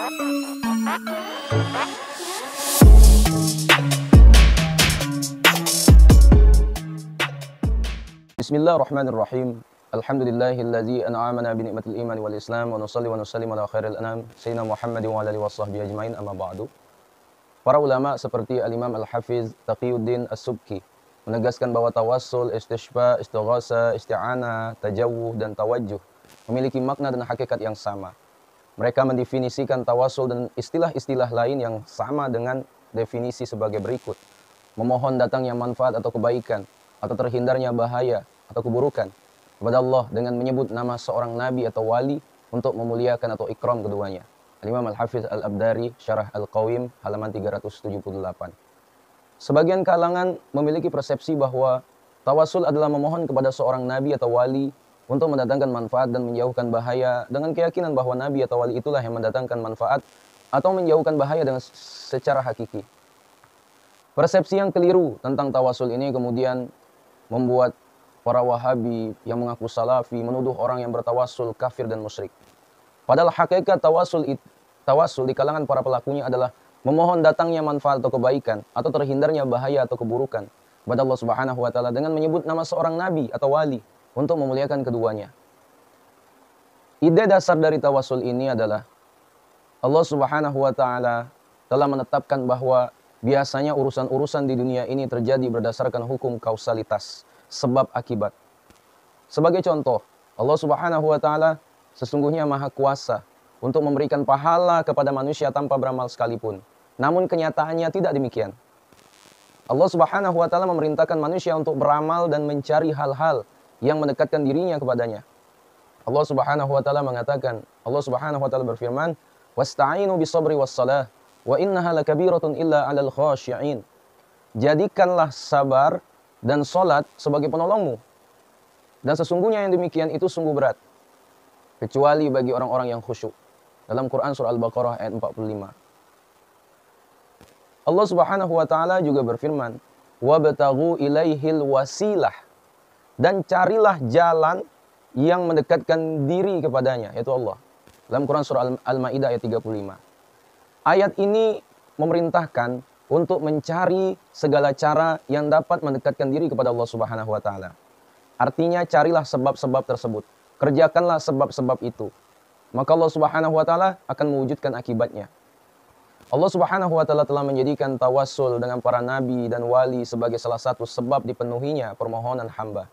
Bismillahirrahmanirrahim. Alhamdulillahilladzi an'amana bi ni'matil iman wal islam wa nusalli wa nusallimu ala khairil anam sayyidina Muhammadin wa ala alihi washabbihi ajmain, amma ba'du. Para ulama seperti Al-Imam Al-Hafiz Taqiyuddin As-Subki menegaskan bahwa tawassul, istighfar, istighasa, isti'anah, tajawuh dan tawajjuh memiliki makna dan hakikat yang sama. Mereka mendefinisikan tawassul dan istilah-istilah lain yang sama dengan definisi sebagai berikut: memohon datangnya manfaat atau kebaikan, atau terhindarnya bahaya atau keburukan kepada Allah dengan menyebut nama seorang nabi atau wali untuk memuliakan atau ikram keduanya. Al-Imam Al-Hafiz Al-Abdari, Syarah Al-Qawim, halaman 378. Sebagian kalangan memiliki persepsi bahwa tawassul adalah memohon kepada seorang nabi atau wali untuk mendatangkan manfaat dan menjauhkan bahaya, dengan keyakinan bahwa nabi atau wali itulah yang mendatangkan manfaat atau menjauhkan bahaya dengan secara hakiki. Persepsi yang keliru tentang tawassul ini kemudian membuat para Wahabi yang mengaku Salafi menuduh orang yang bertawassul kafir dan musyrik. Padahal hakikat tawassul di kalangan para pelakunya adalah memohon datangnya manfaat atau kebaikan atau terhindarnya bahaya atau keburukan kepada Allah Subhanahu wa taala dengan menyebut nama seorang nabi atau wali untuk memuliakan keduanya. Ide dasar dari tawassul ini adalah Allah Subhanahu wa taala telah menetapkan bahwa biasanya urusan-urusan di dunia ini terjadi berdasarkan hukum kausalitas, sebab akibat. Sebagai contoh, Allah Subhanahu wa taala sesungguhnya maha kuasa untuk memberikan pahala kepada manusia tanpa beramal sekalipun. Namun kenyataannya tidak demikian. Allah Subhanahu wa taala memerintahkan manusia untuk beramal dan mencari hal-hal yang mendekatkan dirinya kepadanya. Allah Subhanahu wa taala mengatakan, Allah Subhanahu wa taala berfirman, "Wasta'inu bis-sabri was-salah wa innaha lakabiratun illa 'alal khashi'in." Jadikanlah sabar dan salat sebagai penolongmu. Dan sesungguhnya yang demikian itu sungguh berat, kecuali bagi orang-orang yang khusyuk. Dalam Quran surah Al-Baqarah ayat 45. Allah Subhanahu wa taala juga berfirman, "Wabtaghu ilaihil wasilah." Dan carilah jalan yang mendekatkan diri kepadanya, yaitu Allah. Dalam Quran surah Al-Maidah ayat 35. Ayat ini memerintahkan untuk mencari segala cara yang dapat mendekatkan diri kepada Allah Subhanahu wa taala. Artinya carilah sebab-sebab tersebut. Kerjakanlah sebab-sebab itu. Maka Allah Subhanahu wa taala akan mewujudkan akibatnya. Allah Subhanahu wa taala telah menjadikan tawassul dengan para nabi dan wali sebagai salah satu sebab dipenuhinya permohonan hamba.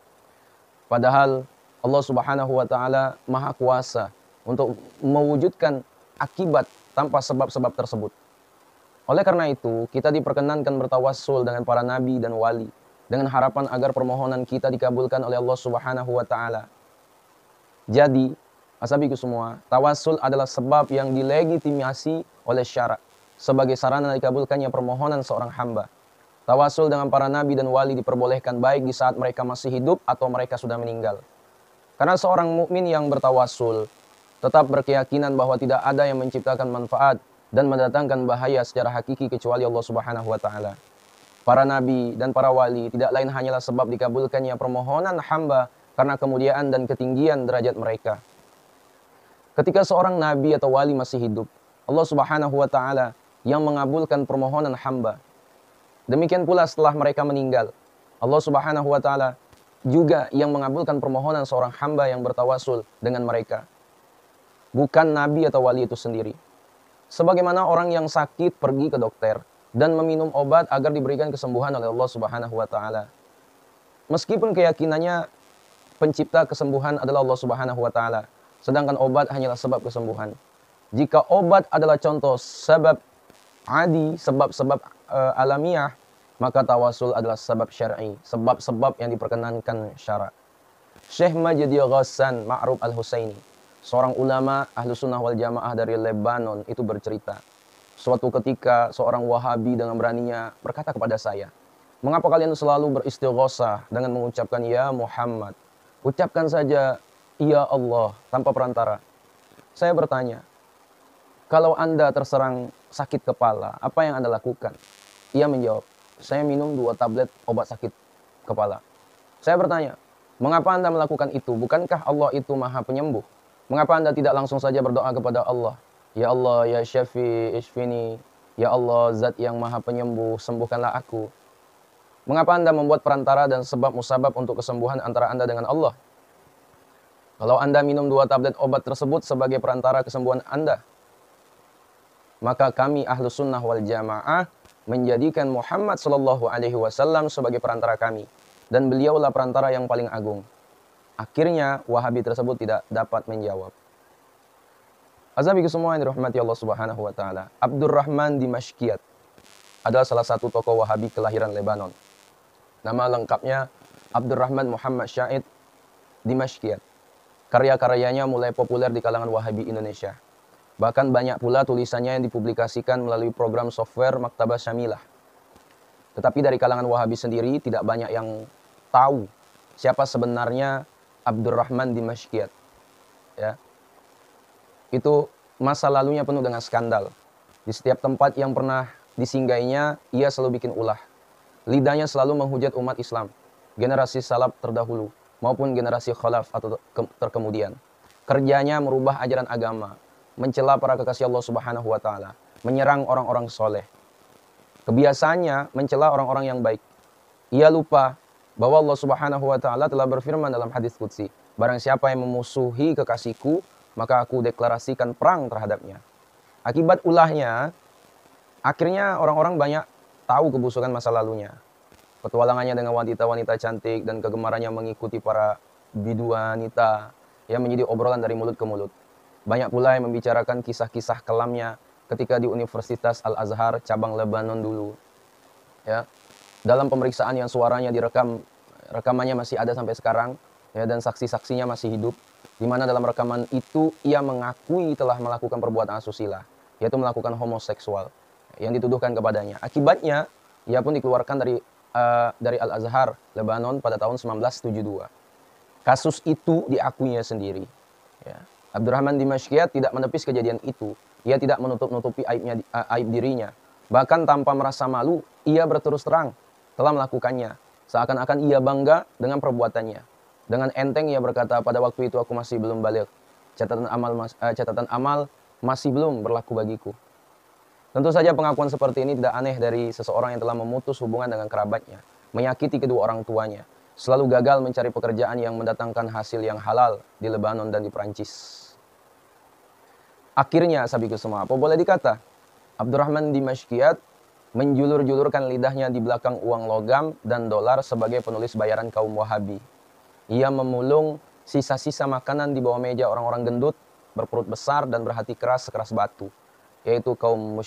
Padahal Allah Subhanahu wa taala maha kuasa untuk mewujudkan akibat tanpa sebab-sebab tersebut. Oleh karena itu, kita diperkenankan bertawassul dengan para nabi dan wali dengan harapan agar permohonan kita dikabulkan oleh Allah Subhanahu wa taala. Jadi, asabiku semua, tawassul adalah sebab yang dilegitimasi oleh syarak sebagai sarana dikabulkannya permohonan seorang hamba. Tawassul dengan para nabi dan wali diperbolehkan baik di saat mereka masih hidup atau mereka sudah meninggal. Karena seorang mukmin yang bertawassul tetap berkeyakinan bahwa tidak ada yang menciptakan manfaat dan mendatangkan bahaya secara hakiki kecuali Allah Subhanahu wa taala. Para nabi dan para wali tidak lain hanyalah sebab dikabulkannya permohonan hamba karena kemuliaan dan ketinggian derajat mereka. Ketika seorang nabi atau wali masih hidup, Allah Subhanahu wa taala yang mengabulkan permohonan hamba. Demikian pula setelah mereka meninggal, Allah Subhanahu wa taala juga yang mengabulkan permohonan seorang hamba yang bertawassul dengan mereka. Bukan nabi atau wali itu sendiri. Sebagaimana orang yang sakit pergi ke dokter dan meminum obat agar diberikan kesembuhan oleh Allah Subhanahu wa taala. Meskipun keyakinannya pencipta kesembuhan adalah Allah Subhanahu wa taala, sedangkan obat hanyalah sebab kesembuhan. Jika obat adalah contoh sebab adi, sebab-sebab alamiah, maka tawassul adalah sebab syar'i, sebab-sebab yang diperkenankan syarak. Syekh Majdi Ghassan Ma'ruf Al-Husaini, seorang ulama Ahlus Sunnah wal Jamaah dari Lebanon, itu bercerita, suatu ketika seorang Wahabi dengan beraninya berkata kepada saya, "Mengapa kalian selalu beristighosah dengan mengucapkan ya Muhammad? Ucapkan saja ya Allah tanpa perantara." Saya bertanya, "Kalau Anda terserang sakit kepala, apa yang Anda lakukan?" Ia menjawab, "Saya minum 2 tablet obat sakit kepala." Saya bertanya, "Mengapa Anda melakukan itu? Bukankah Allah itu maha penyembuh? Mengapa Anda tidak langsung saja berdoa kepada Allah Ya Allah, ya Syafi, Ishfini. Ya Allah, Zat yang Maha Penyembuh, sembuhkanlah aku. Mengapa Anda membuat perantara dan sebab musabab untuk kesembuhan antara Anda dengan Allah? Kalau Anda minum 2 tablet obat tersebut sebagai perantara kesembuhan Anda, maka kami ahlu sunnah wal jamaah menjadikan Muhammad sallallahu alaihi wasallam sebagai perantara kami. Dan beliaulah perantara yang paling agung. Akhirnya Wahabi tersebut tidak dapat menjawab. Azabiku semua yang dirahmati Allah subhanahu wa ta'ala. Abdurrahman Dimashqiyat adalah salah satu tokoh Wahabi kelahiran Lebanon. Nama lengkapnya Abdurrahman Muhammad Syahid Dimashqiyat. Karya-karyanya mulai populer di kalangan Wahabi Indonesia. Bahkan banyak pula tulisannya yang dipublikasikan melalui program software Maktabah Syamilah. Tetapi dari kalangan Wahabi sendiri tidak banyak yang tahu siapa sebenarnya Abdurrahman Dimashqiyat. Ya. Itu masa lalunya penuh dengan skandal. Di setiap tempat yang pernah disinggahinya, ia selalu bikin ulah. Lidahnya selalu menghujat umat Islam, generasi salaf terdahulu, maupun generasi khalaf atau terkemudian. Kerjanya merubah ajaran agama, mencela para kekasih Allah subhanahu wa ta'ala, menyerang orang-orang soleh. Kebiasaannya mencela orang-orang yang baik. Ia lupa bahwa Allah subhanahu wa ta'ala telah berfirman dalam hadis qudsi, barang siapa yang memusuhi kekasihku, maka aku deklarasikan perang terhadapnya. Akibat ulahnya, akhirnya orang-orang banyak tahu kebusukan masa lalunya. Petualangannya dengan wanita-wanita cantik dan kegemarannya mengikuti para biduanita yang menjadi obrolan dari mulut ke mulut. Banyak pula yang membicarakan kisah-kisah kelamnya ketika di Universitas Al-Azhar cabang Lebanon dulu. Ya. Dalam pemeriksaan yang suaranya direkam, rekamannya masih ada sampai sekarang, ya, dan saksi-saksinya masih hidup. Di mana dalam rekaman itu ia mengakui telah melakukan perbuatan asusila, yaitu melakukan homoseksual yang dituduhkan kepadanya. Akibatnya ia pun dikeluarkan dari Al-Azhar Lebanon pada tahun 1972. Kasus itu diakuinya sendiri. Ya. Abdurrahman Dimashqiyat tidak menepis kejadian itu. Ia tidak menutup-nutupi aib dirinya. Bahkan tanpa merasa malu, ia berterus terang telah melakukannya. Seakan-akan ia bangga dengan perbuatannya. Dengan enteng ia berkata, pada waktu itu aku masih belum balik. Catatan amal masih belum berlaku bagiku. Tentu saja pengakuan seperti ini tidak aneh dari seseorang yang telah memutus hubungan dengan kerabatnya, menyakiti kedua orang tuanya, selalu gagal mencari pekerjaan yang mendatangkan hasil yang halal di Lebanon dan di Perancis. Akhirnya, sahabatku semua, apa boleh dikata? Abdurrahman Dimashqiyat menjulur-julurkan lidahnya di belakang uang logam dan dolar sebagai penulis bayaran kaum Wahabi. Ia memulung sisa-sisa makanan di bawah meja orang-orang gendut, berperut besar dan berhati keras sekeras batu, yaitu kaum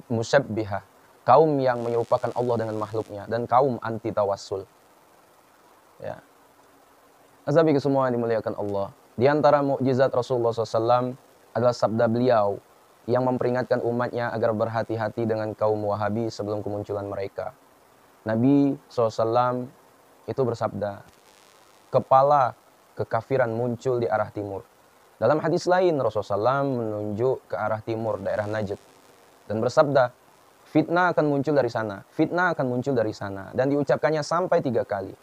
musyabbihah, kaum yang menyerupakan Allah dengan makhluknya, dan kaum anti tawassul. Ya. Azabi semua yang dimuliakan Allah. Di antara mukjizat Rasulullah SAW adalah sabda beliau yang memperingatkan umatnya agar berhati-hati dengan kaum Wahabi sebelum kemunculan mereka. Nabi SAW itu bersabda, kepala kekafiran muncul di arah timur. Dalam hadis lain, Rasulullah SAW menunjuk ke arah timur, daerah Najd. Dan bersabda, fitnah akan muncul dari sana, fitnah akan muncul dari sana. Dan diucapkannya sampai 3 kali.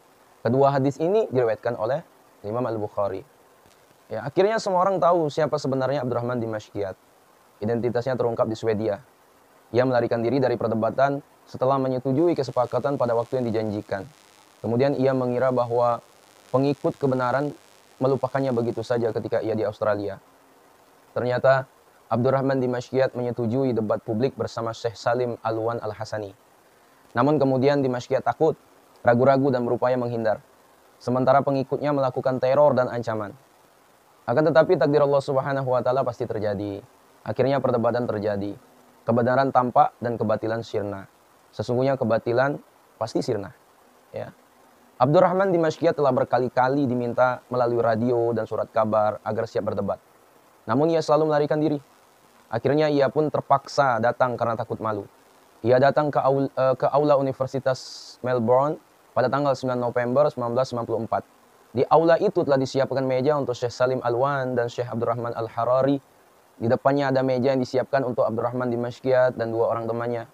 Kedua hadis ini diriwayatkan oleh Imam Al-Bukhari. Ya, akhirnya semua orang tahu siapa sebenarnya Abdurrahman Dimashqiyat. Identitasnya terungkap di Swedia. Ia melarikan diri dari perdebatan setelah menyetujui kesepakatan pada waktu yang dijanjikan. Kemudian ia mengira bahwa pengikut kebenaran melupakannya begitu saja ketika ia di Australia. Ternyata Abdurrahman Dimashqiyat menyetujui debat publik bersama Syekh Salim Alwan Al-Hasani. Namun kemudian Dimashqiyat takut, ragu-ragu dan berupaya menghindar. Sementara pengikutnya melakukan teror dan ancaman. Akan tetapi takdir Allah Subhanahu wa taala pasti terjadi. Akhirnya perdebatan terjadi. Kebenaran tampak dan kebatilan sirna. Sesungguhnya kebatilan pasti sirna. Ya. Abdurrahman Dimashqiyat telah berkali-kali diminta melalui radio dan surat kabar agar siap berdebat. Namun ia selalu melarikan diri. Akhirnya ia pun terpaksa datang karena takut malu. Ia datang ke aula Universitas Melbourne pada tanggal 9 November 1994. Di aula itu telah disiapkan meja untuk Syekh Salim Alwan dan Syekh Abdurrahman Al-Harari. Di depannya ada meja yang disiapkan untuk Abdurrahman Dimashqiyat dan 2 orang temannya.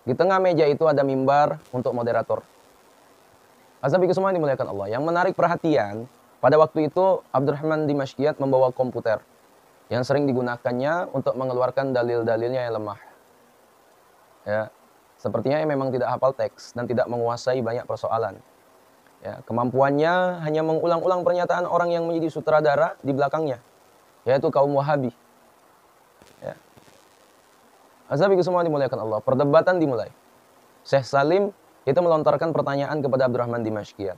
Di tengah meja itu ada mimbar untuk moderator. Azabiku semua yang dimuliakan Allah. Yang menarik perhatian, pada waktu itu Abdurrahman Dimashqiyat membawa komputer. yang sering digunakannya untuk mengeluarkan dalil-dalilnya yang lemah. Ya, sepertinya memang tidak hafal teks dan tidak menguasai banyak persoalan. Ya, kemampuannya hanya mengulang-ulang pernyataan orang yang menjadi sutradara di belakangnya, yaitu kaum Wahabi. Ya. Azabiku semua dimuliakan Allah. Perdebatan dimulai. Syekh Salim itu melontarkan pertanyaan kepada Abdurrahman Dimashqiyat.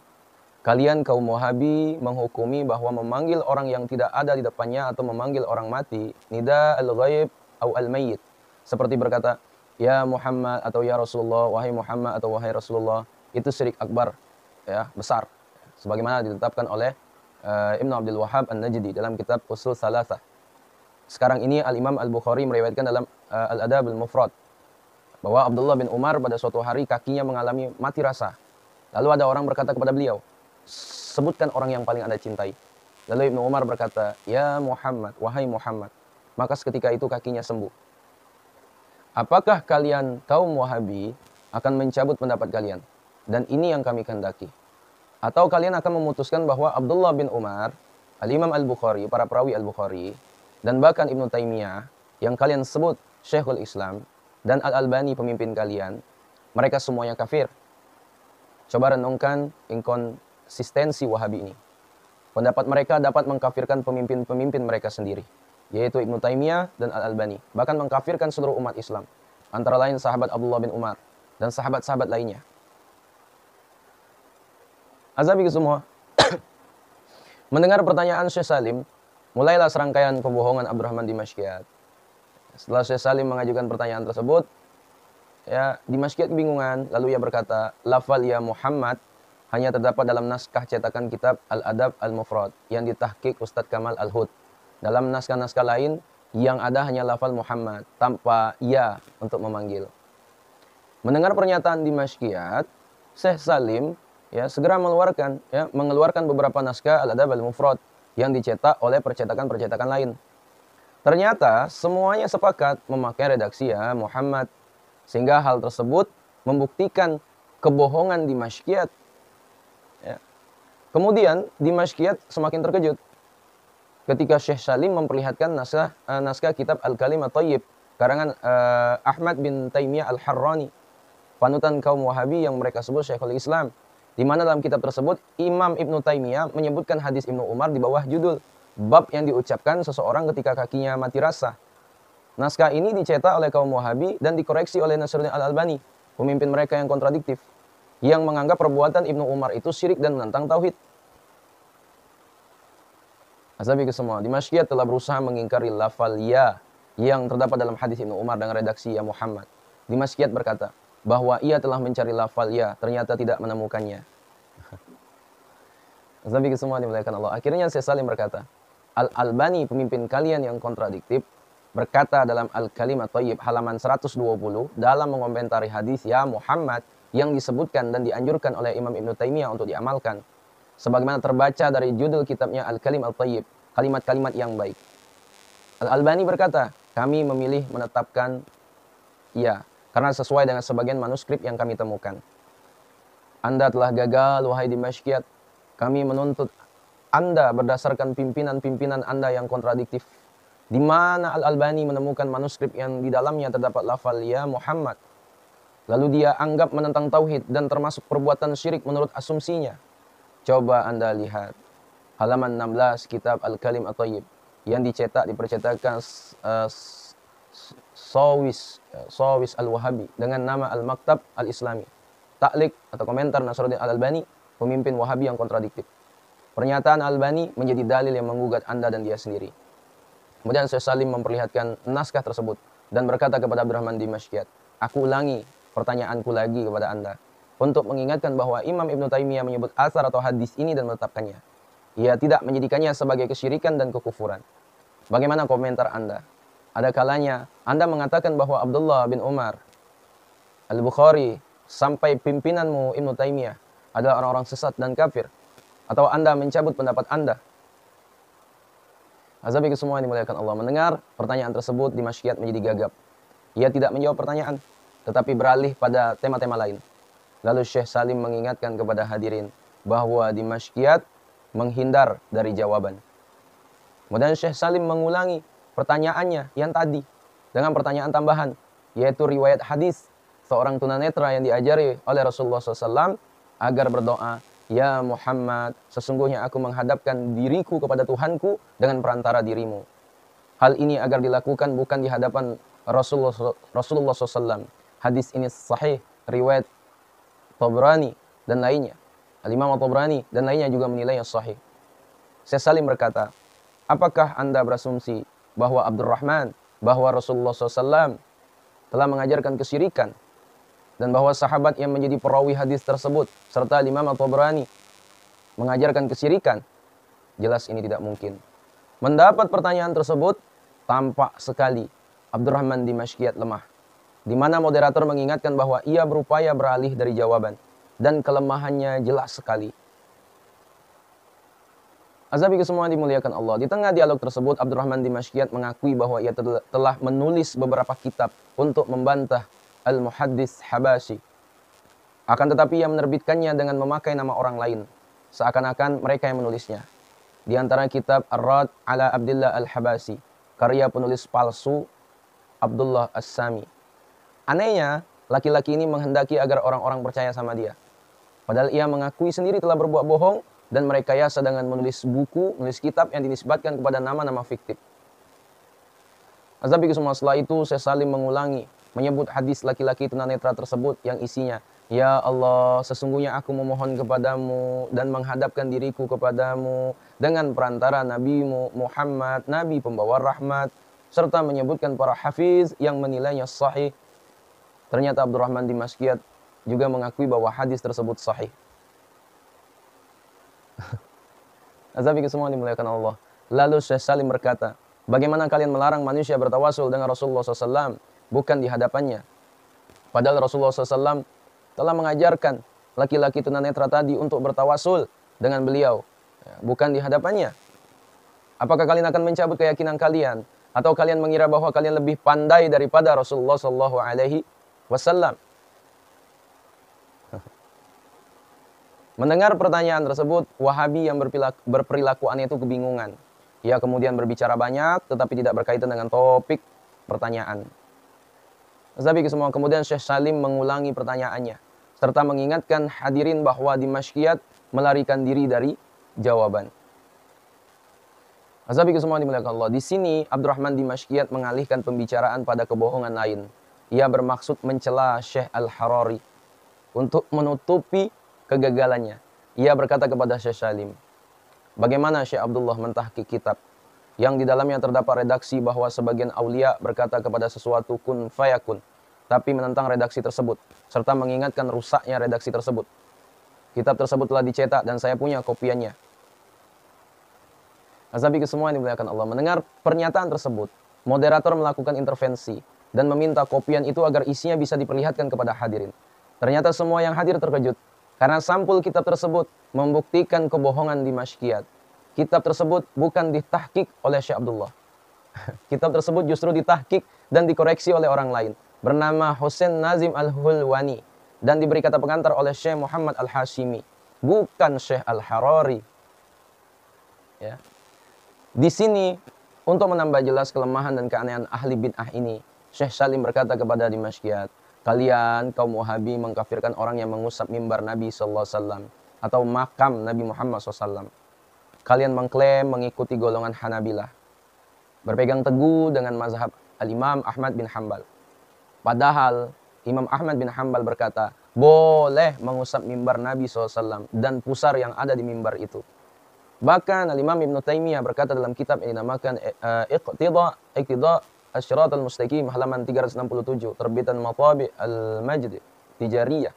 Kalian kaum Wahabi menghukumi bahwa memanggil orang yang tidak ada di depannya atau memanggil orang mati, nida al-ghaib atau al-mayyit. Seperti berkata, ya Muhammad atau ya Rasulullah, wahai Muhammad atau wahai Rasulullah, itu syirik akbar, ya, besar. Sebagaimana ditetapkan oleh Ibnu Abdul Wahhab An-Najdi dalam kitab Usul Salasah. Sekarang ini Al-Imam Al-Bukhari meriwayatkan dalam Al-Adab Al-Mufrad bahwa Abdullah bin Umar pada suatu hari kakinya mengalami mati rasa. Lalu ada orang berkata kepada beliau, sebutkan orang yang paling Anda cintai. Lalu Ibnu Umar berkata, ya Muhammad, wahai Muhammad. Maka seketika itu kakinya sembuh. Apakah kalian kaum Wahabi akan mencabut pendapat kalian? Dan ini yang kami kehendaki. Atau kalian akan memutuskan bahwa Abdullah bin Umar, Al-Imam Al-Bukhari, para perawi Al-Bukhari, dan bahkan Ibnu Taimiyah, yang kalian sebut Syekhul Islam, dan Al-Albani pemimpin kalian, mereka semuanya kafir. Coba renungkan inkonsistensi Wahabi ini. Pendapat mereka dapat mengkafirkan pemimpin-pemimpin mereka sendiri, yaitu Ibnu Taimiyah dan Al-Albani, bahkan mengkafirkan seluruh umat Islam, antara lain sahabat Abdullah bin Umar dan sahabat-sahabat lainnya. Azabi semua. Mendengar pertanyaan Syekh Salim, mulailah serangkaian pembohongan Abdurrahman Dimashqiyat. Setelah Syekh Salim mengajukan pertanyaan tersebut, ya, Dimashqiyat kebingungan, lalu ia berkata, lafal ya Muhammad hanya terdapat dalam naskah cetakan kitab Al-Adab Al-Mufrad yang ditahqiq Ustadz Kamal Al-Hud. Dalam naskah-naskah lain yang ada hanya lafal Muhammad tanpa ya untuk memanggil. Mendengar pernyataan Dimashqiyat, Syekh Salim segera mengeluarkan beberapa naskah Al-Adab Al-Mufrad yang dicetak oleh percetakan-percetakan lain. Ternyata semuanya sepakat memakai redaksi ya Muhammad, sehingga hal tersebut membuktikan kebohongan Dimashqiyat. Ya. Kemudian Dimashqiyat semakin terkejut ketika Syekh Salim memperlihatkan naskah kitab Al-Kalim At-Thayyib karangan Ahmad bin Taimiyah Al-Harrani, panutan kaum Wahabi yang mereka sebut Syekhul Islam, di mana dalam kitab tersebut Imam Ibnu Taimiyah menyebutkan hadis Ibnu Umar di bawah judul bab yang diucapkan seseorang ketika kakinya mati rasa. Naskah ini dicetak oleh kaum Wahabi dan dikoreksi oleh Nasruddin Al-Albani, pemimpin mereka yang kontradiktif, yang menganggap perbuatan Ibnu Umar itu syirik dan menentang tauhid. Azabi ke semua, Dimashqiyat telah berusaha mengingkari lafal ya yang terdapat dalam hadis Ibnu Umar dengan redaksi ya Muhammad. Dimashqiyat berkata bahwa ia telah mencari lafal ya, ternyata tidak menemukannya. Azabi ke semua dimuliakan Allah. Akhirnya Syekh Salim berkata, Al-Albani pemimpin kalian yang kontradiktif berkata dalam Al-Kalim At-Thayyib halaman 120 dalam mengomentari hadis ya Muhammad yang disebutkan dan dianjurkan oleh Imam Ibnu Taimiyah untuk diamalkan, sebagaimana terbaca dari judul kitabnya Al-Kalim At-Thayyib, kalimat-kalimat yang baik. Al-Albani berkata, kami memilih menetapkan ya karena sesuai dengan sebagian manuskrip yang kami temukan. Anda telah gagal, wahai Dimashqiyat. Kami menuntut Anda berdasarkan pimpinan-pimpinan Anda yang kontradiktif. Di mana Al-Albani menemukan manuskrip yang di dalamnya terdapat lafal ya Muhammad. Lalu dia anggap menentang tauhid dan termasuk perbuatan syirik menurut asumsinya. Coba Anda lihat halaman 16 kitab Al-Kalim At-Thayyib yang dicetak di percetakan Sawis Al-Wahabi dengan nama Al-Maktab Al-Islami. Taklik atau komentar Nasruddin Al-Albani, pemimpin Wahabi yang kontradiktif. Pernyataan Al-Albani menjadi dalil yang menggugat Anda dan dia sendiri. Kemudian Syekh Salim memperlihatkan naskah tersebut dan berkata kepada Abdurrahman Dimashqiyat, aku ulangi pertanyaanku lagi kepada Anda untuk mengingatkan bahwa Imam Ibnu Taimiyah menyebut asar atau hadis ini dan menetapkannya. Ia tidak menjadikannya sebagai kesyirikan dan kekufuran. Bagaimana komentar Anda? Ada kalanya Anda mengatakan bahwa Abdullah bin Umar, Al-Bukhari, sampai pimpinanmu Ibnu Taimiyah adalah orang-orang sesat dan kafir. Atau Anda mencabut pendapat Anda. Azabiku semua yang dimuliakan Allah. Mendengar pertanyaan tersebut, Dimashqiyat menjadi gagap. Ia tidak menjawab pertanyaan, tetapi beralih pada tema-tema lain. Lalu Syekh Salim mengingatkan kepada hadirin bahwa Dimashqiyat menghindar dari jawaban. Kemudian Syekh Salim mengulangi pertanyaannya yang tadi dengan pertanyaan tambahan, yaitu riwayat hadis seorang tunanetra yang diajari oleh Rasulullah SAW agar berdoa, "Ya Muhammad, sesungguhnya aku menghadapkan diriku kepada Tuhanku dengan perantara dirimu." Hal ini agar dilakukan bukan di hadapan Rasulullah SAW. Hadis ini sahih, riwayat Tabrani dan lainnya. Al-Imam Tabrani dan lainnya juga menilainya sahih. Syekh Salim berkata, apakah Anda berasumsi bahwa bahwa Rasulullah SAW telah mengajarkan kesyirikan dan bahwa sahabat yang menjadi perawi hadis tersebut serta Imam Tabrani mengajarkan kesyirikan? Jelas ini tidak mungkin. Mendapat pertanyaan tersebut, tampak sekali Abdurrahman Dimashqiyat lemah, di mana moderator mengingatkan bahwa ia berupaya beralih dari jawaban dan kelemahannya jelas sekali. Azabiku semua dimuliakan Allah. Di tengah dialog tersebut, Abdurrahman Dimashqiyat mengakui bahwa ia telah menulis beberapa kitab untuk membantah Al-Muhaddis Habashi. Akan tetapi ia menerbitkannya dengan memakai nama orang lain, seakan-akan mereka yang menulisnya. Di antara kitab Ar-Rad ala Abdillah Al-Habasi, karya penulis palsu Abdullah As-Sami. Anehnya, laki-laki ini menghendaki agar orang-orang percaya sama dia. Padahal ia mengakui sendiri telah berbuat bohong dan merekayasa dengan menulis kitab yang dinisbatkan kepada nama-nama fiktif. Azabiku semua, setelah itu Syekh Salim mengulangi, menyebut hadis laki-laki tunanetra tersebut yang isinya, "Ya Allah, sesungguhnya aku memohon kepadamu dan menghadapkan diriku kepadamu dengan perantara Nabimu Muhammad, Nabi pembawa rahmat," serta menyebutkan para hafiz yang menilainya sahih. Ternyata Abdurrahman Dimashqiyat juga mengakui bahwa hadis tersebut sahih. Azabiku semua dimuliakan Allah. Lalu Syekh Salim berkata, bagaimana kalian melarang manusia bertawasul dengan Rasulullah SAW bukan di hadapannya? Padahal Rasulullah SAW telah mengajarkan laki-laki tunanetra tadi untuk bertawasul dengan beliau, bukan di hadapannya. Apakah kalian akan mencabut keyakinan kalian? Atau kalian mengira bahwa kalian lebih pandai daripada Rasulullah SAW? Mendengar pertanyaan tersebut, Wahabi yang berperilaku aneh itu kebingungan. Ia kemudian berbicara banyak, tetapi tidak berkaitan dengan topik pertanyaan. Azabiku semua, kemudian Syekh Salim mengulangi pertanyaannya, serta mengingatkan hadirin bahwa Dimashqiyat melarikan diri dari jawaban. Azabiku semua dimuliakan Allah. Di sini, Abdurrahman Dimashqiyat mengalihkan pembicaraan pada kebohongan lain. Ia bermaksud mencela Syekh Al-Harari untuk menutupi kegagalannya. Ia berkata kepada Syekh Salim, bagaimana Syekh Abdullah mentahqiq kitab yang di dalamnya terdapat redaksi bahwa sebagian aulia berkata kepada sesuatu kun fayakun, tapi menentang redaksi tersebut, serta mengingatkan rusaknya redaksi tersebut. Kitab tersebut telah dicetak dan saya punya kopiannya. Azabiku semua yang dimuliakan Allah. Mendengar pernyataan tersebut, moderator melakukan intervensi dan meminta kopian itu agar isinya bisa diperlihatkan kepada hadirin. Ternyata semua yang hadir terkejut, karena sampul kitab tersebut membuktikan kebohongan Dimashqiyat. Kitab tersebut bukan ditahqiq oleh Syekh Abdullah. Kitab tersebut justru ditahqiq dan dikoreksi oleh orang lain, bernama Husain Nazim Al-Hulwani, dan diberi kata pengantar oleh Syekh Muhammad Al-Hashimi, bukan Syekh Al-Harari. Ya. Di sini, untuk menambah jelas kelemahan dan keanehan ahli bid'ah ini, Syekh Salim berkata kepada Dimashqiyat, kalian kaum Wahabi mengkafirkan orang yang mengusap mimbar Nabi SAW atau makam Nabi Muhammad SAW. Kalian mengklaim mengikuti golongan Hanabilah, berpegang teguh dengan mazhab Al-Imam Ahmad bin Hanbal. Padahal Imam Ahmad bin Hanbal berkata, boleh mengusap mimbar Nabi SAW dan pusar yang ada di mimbar itu. Bahkan Al-Imam Ibn Taymiyah berkata dalam kitab yang dinamakan Iqtida Asy-Syiratal Mustaqim halaman 367, terbitan Matabi' Al-Majd Tijariyah.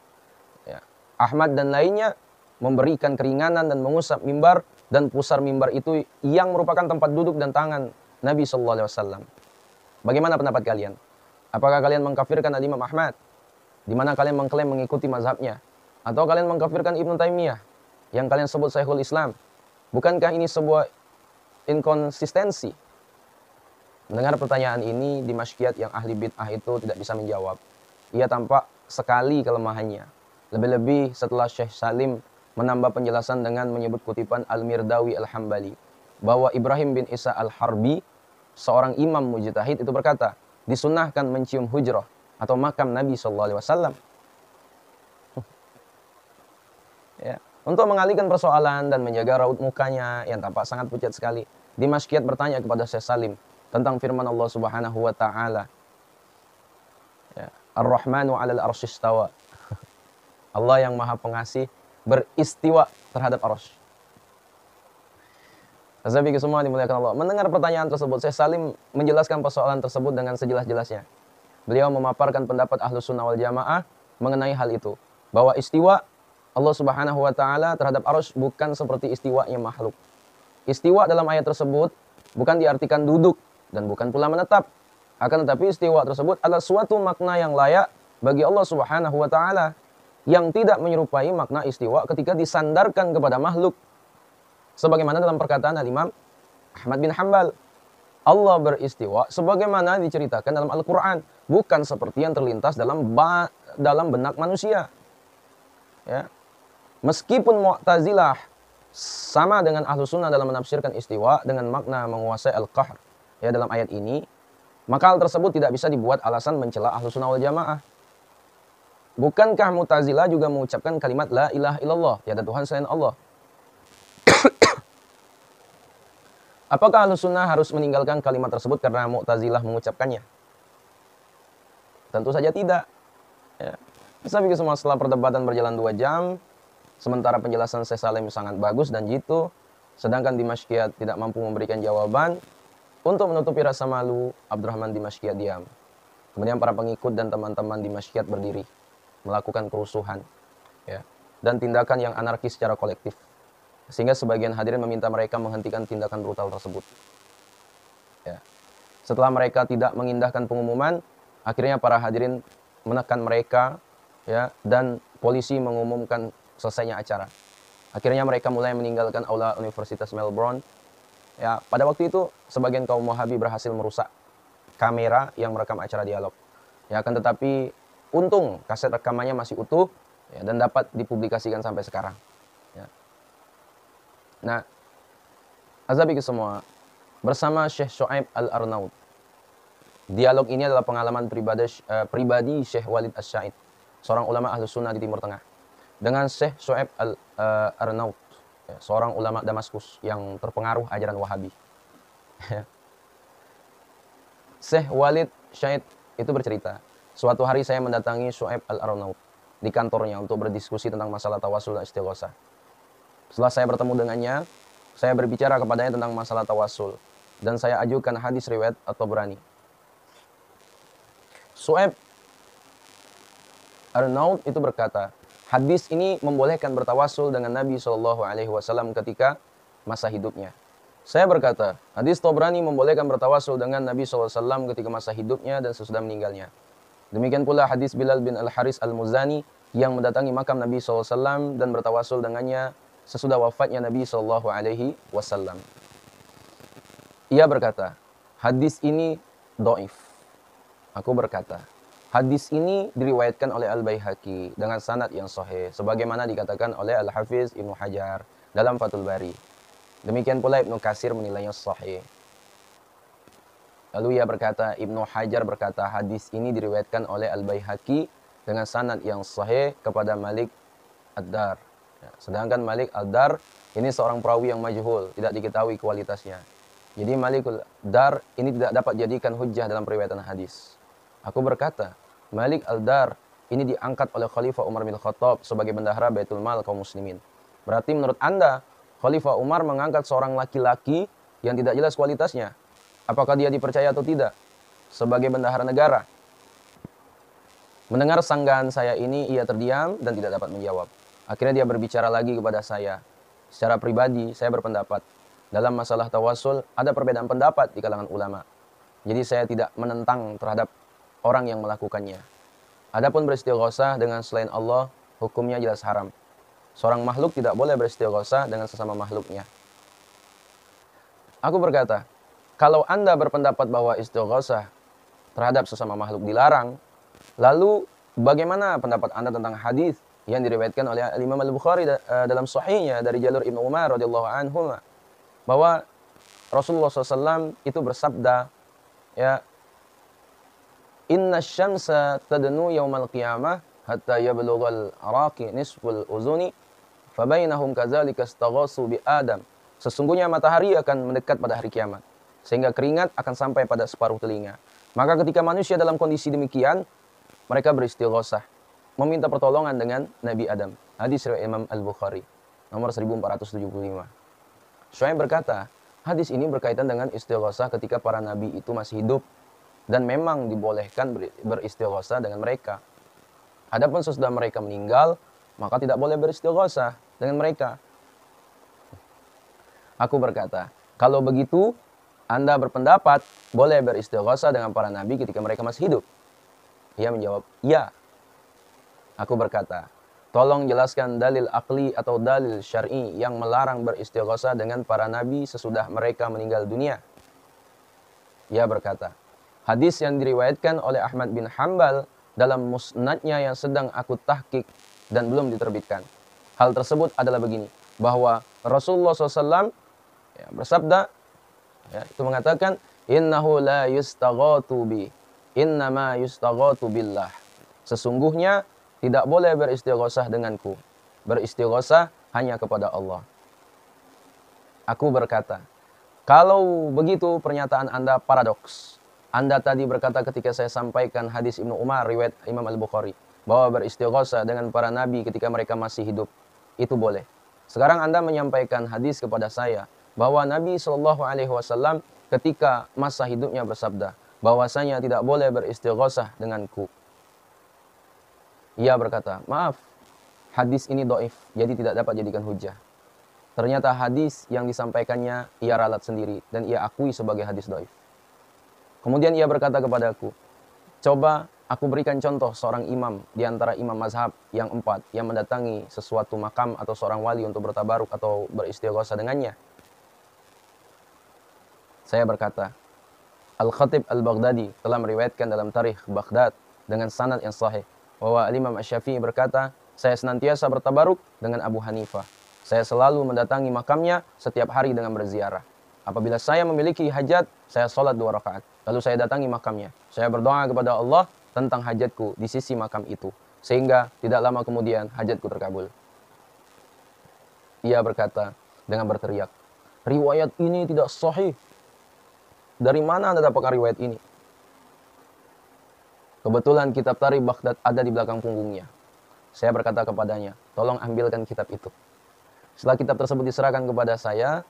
Ya. Ahmad dan lainnya memberikan keringanan dan mengusap mimbar dan pusar mimbar itu yang merupakan tempat duduk dan tangan Nabi SAW. Bagaimana pendapat kalian? Apakah kalian mengkafirkan Al-Imam Ahmad, di mana kalian mengklaim mengikuti mazhabnya? Atau kalian mengkafirkan Ibn Taymiyah, yang kalian sebut Syekhul Islam? Bukankah ini sebuah inkonsistensi? Mendengar pertanyaan ini, Dimashqiyat yang ahli bid'ah itu tidak bisa menjawab. Ia tampak sekali kelemahannya. Lebih-lebih setelah Syekh Salim menambah penjelasan dengan menyebut kutipan Al-Mirdawi Al-Hambali, bahwa Ibrahim bin Isa Al-Harbi seorang imam mujtahid itu berkata, disunnahkan mencium hujrah atau makam Nabi sallallahu alaihi wasallam. Ya, untuk mengalihkan persoalan dan menjaga raut mukanya yang tampak sangat pucat sekali, Dimas Kiat bertanya kepada Syekh Salim tentang firman Allah Subhanahu wa taala. Ya, Ar-Rahmanu 'alal arsy istawa. Allah yang Maha Pengasih beristiwa terhadap arsy. Azzabiku semua dimuliakan Allah. Mendengar pertanyaan tersebut, Syekh Salim menjelaskan persoalan tersebut dengan sejelas-jelasnya. Beliau memaparkan pendapat Ahlus Sunnah wal Jamaah mengenai hal itu, bahwa istiwa Allah Subhanahu wa taala terhadap arsy bukan seperti istiwanya makhluk. Istiwa dalam ayat tersebut bukan diartikan duduk dan bukan pula menetap. Akan tetapi istiwa tersebut adalah suatu makna yang layak bagi Allah Subhanahu wa taala yang tidak menyerupai makna istiwa ketika disandarkan kepada makhluk. Sebagaimana dalam perkataan Al-Imam Ahmad bin Hanbal, Allah beristiwa sebagaimana diceritakan dalam Al-Quran, bukan seperti yang terlintas dalam benak manusia. Ya. Meskipun Mu'tazilah sama dengan Ahlus Sunnah dalam menafsirkan istiwa dengan makna menguasai Al-Qahr ya dalam ayat ini, maka hal tersebut tidak bisa dibuat alasan mencela Ahlus Sunnah wal Jamaah. Bukankah Mu'tazilah juga mengucapkan kalimat la ilaha illallah, tiada Tuhan selain Allah? Apakah Ahlus Sunnah harus meninggalkan kalimat tersebut karena Mu'tazilah mengucapkannya? Tentu saja tidak. Ya. Sampai semua setelah perdebatan berjalan 2 jam, sementara penjelasan Syekh Salim sangat bagus dan jitu, sedangkan Dimas Kiat tidak mampu memberikan jawaban, untuk menutupi rasa malu, Abdurrahman Dimas Kiat diam. Kemudian para pengikut dan teman-teman Dimas Kiat berdiri, melakukan kerusuhan, ya, dan tindakan yang anarkis secara kolektif. Sehingga sebagian hadirin meminta mereka menghentikan tindakan brutal tersebut. Ya. Setelah mereka tidak mengindahkan pengumuman, akhirnya para hadirin menekan mereka, ya, dan polisi mengumumkan selesainya acara. Akhirnya mereka mulai meninggalkan aula Universitas Melbourne. Ya, pada waktu itu sebagian kaum Wahabi berhasil merusak kamera yang merekam acara dialog. Ya, akan tetapi untung kaset rekamannya masih utuh, ya, dan dapat dipublikasikan sampai sekarang. Ya. Nah, azabiku semua, bersama Syekh Syuaib Al-Arnaud. Dialog ini adalah pengalaman pribadi Syekh Walid As-Sa'id, seorang ulama Ahlus Sunnah di Timur Tengah, dengan Syekh Syuaib Al-Arnaud, ya, seorang ulama Damaskus yang terpengaruh ajaran Wahabi. Syekh Walid Syahid itu bercerita, suatu hari saya mendatangi Syuaib Al-Arnaud di kantornya untuk berdiskusi tentang masalah tawasul dan istighosah. Setelah saya bertemu dengannya, saya berbicara kepadanya tentang masalah tawasul, dan saya ajukan hadis riwayat At-Tabrani. Syuaib Arnaud itu berkata, hadis ini membolehkan bertawasul dengan Nabi SAW ketika masa hidupnya. Saya berkata, hadis Tabrani membolehkan bertawasul dengan Nabi SAW ketika masa hidupnya dan sesudah meninggalnya. Demikian pula hadis Bilal bin Al-Haris Al-Muzani yang mendatangi makam Nabi SAW dan bertawasul dengannya sesudah wafatnya Nabi SAW. Ia berkata, hadis ini dhaif. Aku berkata, hadis ini diriwayatkan oleh Al-Baihaqi dengan sanad yang sahih, sebagaimana dikatakan oleh Al-Hafiz Ibnu Hajar dalam Fathul Bari. Demikian pula Ibnu Katsir menilainya sahih. Lalu ia berkata, Ibnu Hajar berkata, hadis ini diriwayatkan oleh Al-Baihaqi dengan sanad yang sahih kepada Malik Ad-Dar. Ya, sedangkan Malik Ad-Dar ini seorang perawi yang majhul, tidak diketahui kualitasnya. Jadi Malik Ad-Dar ini tidak dapat dijadikan hujjah dalam periwayatan hadis. Aku berkata, Malik Ad-Dar ini diangkat oleh Khalifah Umar bin Khattab sebagai bendahara Baitul Mal kaum muslimin. Berarti menurut Anda, Khalifah Umar mengangkat seorang laki-laki yang tidak jelas kualitasnya. Apakah dia dipercaya atau tidak sebagai bendahara negara? Mendengar sanggahan saya ini, ia terdiam dan tidak dapat menjawab. Akhirnya dia berbicara lagi kepada saya. Secara pribadi, saya berpendapat, dalam masalah tawasul ada perbedaan pendapat di kalangan ulama. Jadi saya tidak menentang terhadap orang yang melakukannya. Adapun beristighosah dengan selain Allah, hukumnya jelas haram. Seorang makhluk tidak boleh beristighosah dengan sesama makhluknya. Aku berkata, kalau Anda berpendapat bahwa istighosah terhadap sesama makhluk dilarang, lalu bagaimana pendapat Anda tentang hadis yang diriwayatkan oleh Imam Al-Bukhari dalam sahihnya dari jalur Ibnu Umar radhiyallahu anhu, bahwa Rasulullah SAW itu bersabda, ya, inna syamsa tadnu yaumal qiyamah hatta yablughal araqi nisful uzuni fabainahum kadzalika istaghasu bi Adam. Sesungguhnya matahari akan mendekat pada hari kiamat, sehingga keringat akan sampai pada separuh telinga. Maka ketika manusia dalam kondisi demikian, mereka beristighosah, meminta pertolongan dengan Nabi Adam. Hadis riwayat Imam Al-Bukhari, nomor 1475. Syuaib berkata, hadis ini berkaitan dengan istighosah ketika para nabi itu masih hidup, dan memang dibolehkan beristighosah dengan mereka. Adapun sesudah mereka meninggal, maka tidak boleh beristighosah dengan mereka. Aku berkata, kalau begitu, Anda berpendapat boleh beristighosah dengan para nabi ketika mereka masih hidup? Ia menjawab, ya. Aku berkata, tolong jelaskan dalil akli atau dalil syar'i yang melarang beristighosah dengan para nabi sesudah mereka meninggal dunia. Ia berkata, hadis yang diriwayatkan oleh Ahmad bin Hanbal dalam musnadnya yang sedang aku tahqiq dan belum diterbitkan. Hal tersebut adalah begini, bahwa Rasulullah SAW bersabda, itu mengatakan, innahu la yustaghatu bi, innama yustaghatu billah. Sesungguhnya tidak boleh beristighosah denganku. Beristighosah hanya kepada Allah. Aku berkata, kalau begitu pernyataan Anda paradoks. Anda tadi berkata ketika saya sampaikan hadis Ibnu Umar riwayat Imam Al-Bukhari bahwa beristighosah dengan para nabi ketika mereka masih hidup itu boleh. Sekarang Anda menyampaikan hadis kepada saya bahwa Nabi SAW ketika masa hidupnya bersabda bahwasanya tidak boleh beristighosah denganku. Ia berkata, maaf, hadis ini dhaif, jadi tidak dapat jadikan hujah. Ternyata hadis yang disampaikannya ia ralat sendiri dan ia akui sebagai hadis dhaif. Kemudian ia berkata kepadaku, coba aku berikan contoh seorang imam di antara imam mazhab yang 4 yang mendatangi sesuatu makam atau seorang wali untuk bertabaruk atau beristighosah dengannya. Saya berkata, Al-Khatib Al-Baghdadi telah meriwayatkan dalam Tarikh Baghdad dengan sanad yang sahih bahwa Imam Asy-Syafi'i berkata, saya senantiasa bertabaruk dengan Abu Hanifah. Saya selalu mendatangi makamnya setiap hari dengan berziarah. Apabila saya memiliki hajat, saya sholat 2 rakaat. Lalu saya datangi makamnya. Saya berdoa kepada Allah tentang hajatku di sisi makam itu. Sehingga tidak lama kemudian hajatku terkabul. Ia berkata dengan berteriak, riwayat ini tidak sahih. Dari mana Anda dapatkan riwayat ini? Kebetulan kitab Tarikh Baghdad ada di belakang punggungnya. Saya berkata kepadanya, tolong ambilkan kitab itu. Setelah kitab tersebut diserahkan kepada saya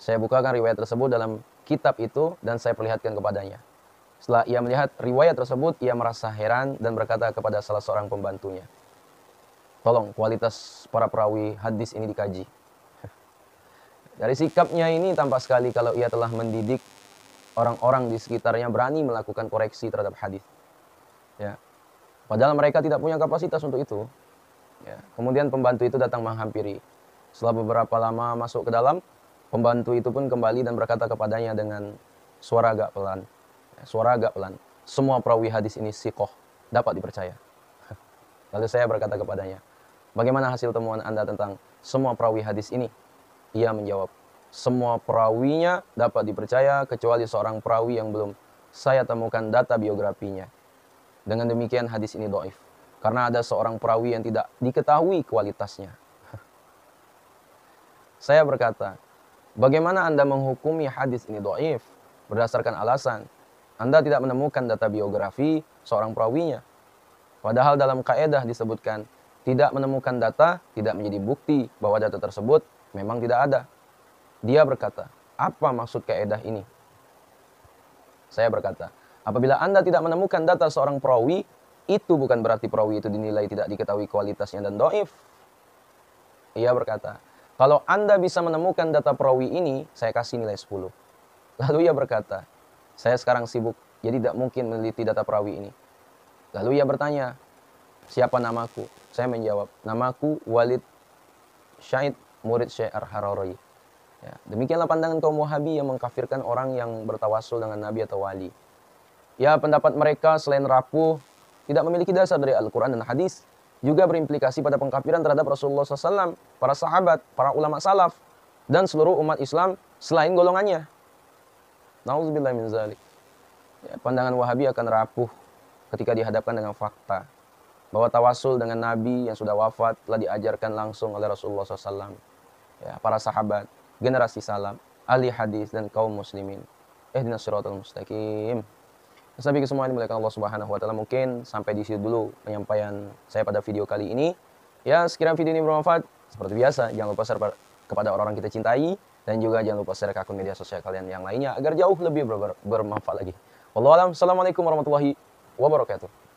bukakan riwayat tersebut dalam kitab itu dan saya perlihatkan kepadanya. Setelah ia melihat riwayat tersebut, ia merasa heran dan berkata kepada salah seorang pembantunya, tolong kualitas para perawi hadis ini dikaji. Dari sikapnya ini tampak sekali kalau ia telah mendidik orang-orang di sekitarnya berani melakukan koreksi terhadap hadis. Ya. Padahal mereka tidak punya kapasitas untuk itu. Ya. Kemudian pembantu itu datang menghampiri. Setelah beberapa lama masuk ke dalam, pembantu itu pun kembali dan berkata kepadanya dengan suara agak pelan. Suara agak pelan. Semua perawi hadis ini siqoh, dapat dipercaya. Lalu saya berkata kepadanya, bagaimana hasil temuan Anda tentang semua perawi hadis ini? Ia menjawab, semua perawinya dapat dipercaya kecuali seorang perawi yang belum saya temukan data biografinya. Dengan demikian hadis ini dhaif. Karena ada seorang perawi yang tidak diketahui kualitasnya. Saya berkata, bagaimana Anda menghukumi hadis ini dhaif? Berdasarkan alasan, Anda tidak menemukan data biografi seorang perawinya. Padahal dalam kaidah disebutkan, tidak menemukan data tidak menjadi bukti bahwa data tersebut memang tidak ada. Dia berkata, apa maksud kaidah ini? Saya berkata, apabila Anda tidak menemukan data seorang perawi, itu bukan berarti perawi itu dinilai tidak diketahui kualitasnya dan dhaif. Ia berkata, kalau Anda bisa menemukan data perawi ini, saya kasih nilai 10. Lalu ia berkata, saya sekarang sibuk, jadi tidak mungkin meneliti data perawi ini. Lalu ia bertanya, siapa namaku? Saya menjawab, namaku Walid Syahid, murid Syekh Ar-Harari. Ya, demikianlah pandangan kaum Wahabi yang mengkafirkan orang yang bertawasul dengan Nabi atau Wali. Ya, pendapat mereka selain rapuh, tidak memiliki dasar dari Al-Quran dan Hadis, juga berimplikasi pada pengkafiran terhadap Rasulullah SAW, para sahabat, para ulama salaf, dan seluruh umat Islam selain golongannya. Nauzubillah min zalik. Ya, pandangan Wahabi akan rapuh ketika dihadapkan dengan fakta bahwa tawasul dengan Nabi yang sudah wafat telah diajarkan langsung oleh Rasulullah SAW. Ya, para sahabat, generasi salam, ahli hadis dan kaum muslimin. Ihdinas siratal mustaqim. Sampai semua ini dimuliakan Allah Subhanahu wa taala. Mungkin sampai di situ dulu penyampaian saya pada video kali ini. Ya, sekiranya video ini bermanfaat, seperti biasa jangan lupa share kepada orang-orang kita cintai dan juga jangan lupa share ke akun media sosial kalian yang lainnya agar jauh lebih bermanfaat lagi. Wallahu a'lam. Assalamualaikum warahmatullahi wabarakatuh.